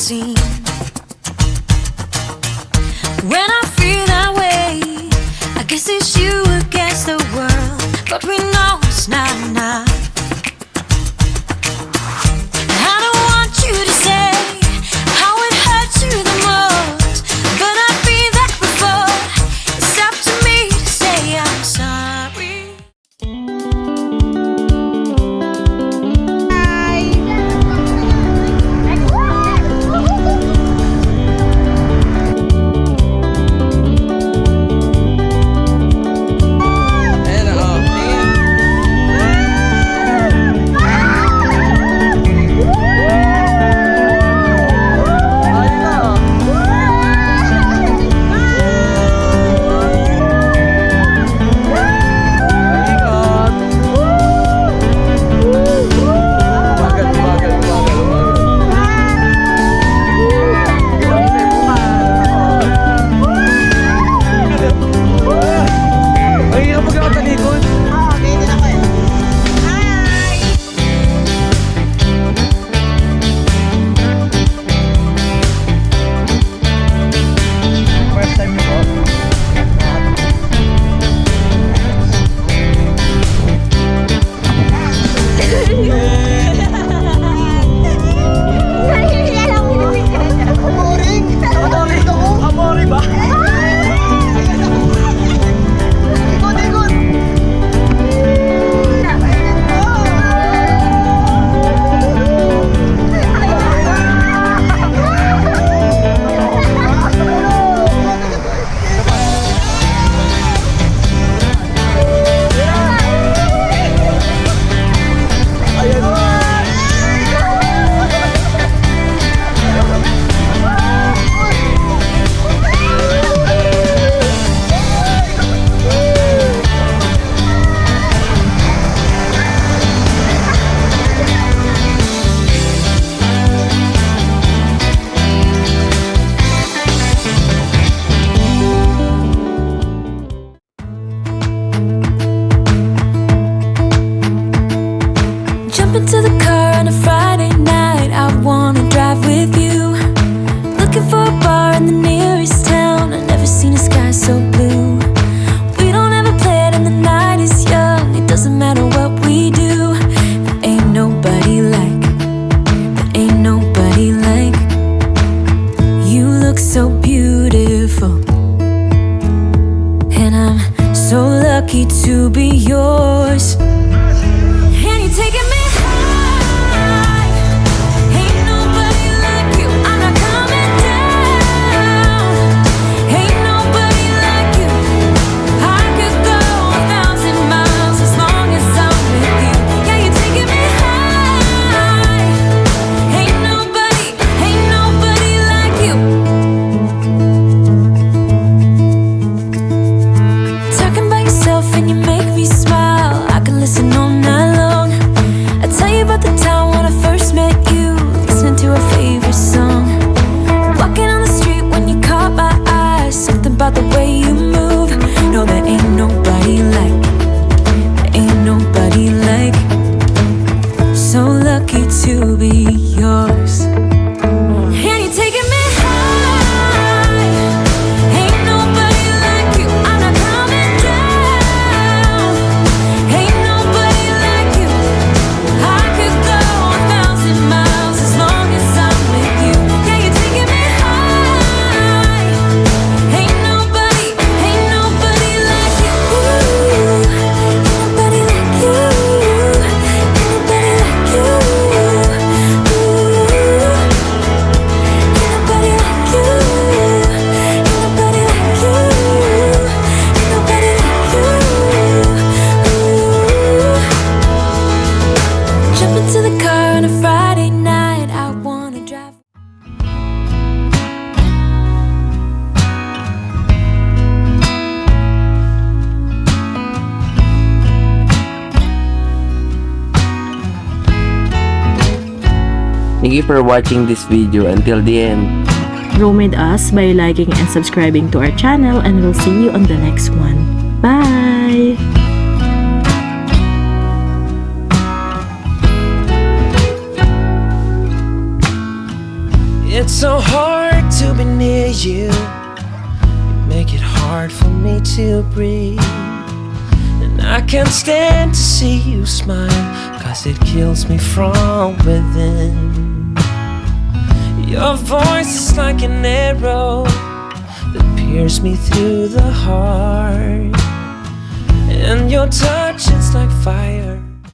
seen. When I feel that way, I guess it's you against the world, but we know it's not enough. I don't want you to say how it hurts you the most, but I've been there before. It's up to me to say I'm sorry. Into the car on a Friday night, I wanna drive with you. Looking for a bar in the nearest town. I've never seen a sky so blue. We don't ever play it and the night is young. It doesn't matter what we do. There ain't nobody like, there ain't nobody like. You look so beautiful, and I'm so lucky to be yours. And you're taking me to be yours. And you're taking me high. Ain't nobody like you. I'm not coming down. Ain't nobody like you. I could go 1,000 miles as long as I'm with you. Yeah, you're taking me high. Ain't nobody like you. Ain't nobody like you. Ain't nobody like you. Thank you for watching this video until the end. Roam with us by liking and subscribing to our channel, and we'll see you on the next one. Bye! It's hard for me to breathe. And I can't stand to see you smile, 'cause it kills me from within. Your voice is like an arrow that pierces me through the heart, and your touch is like fire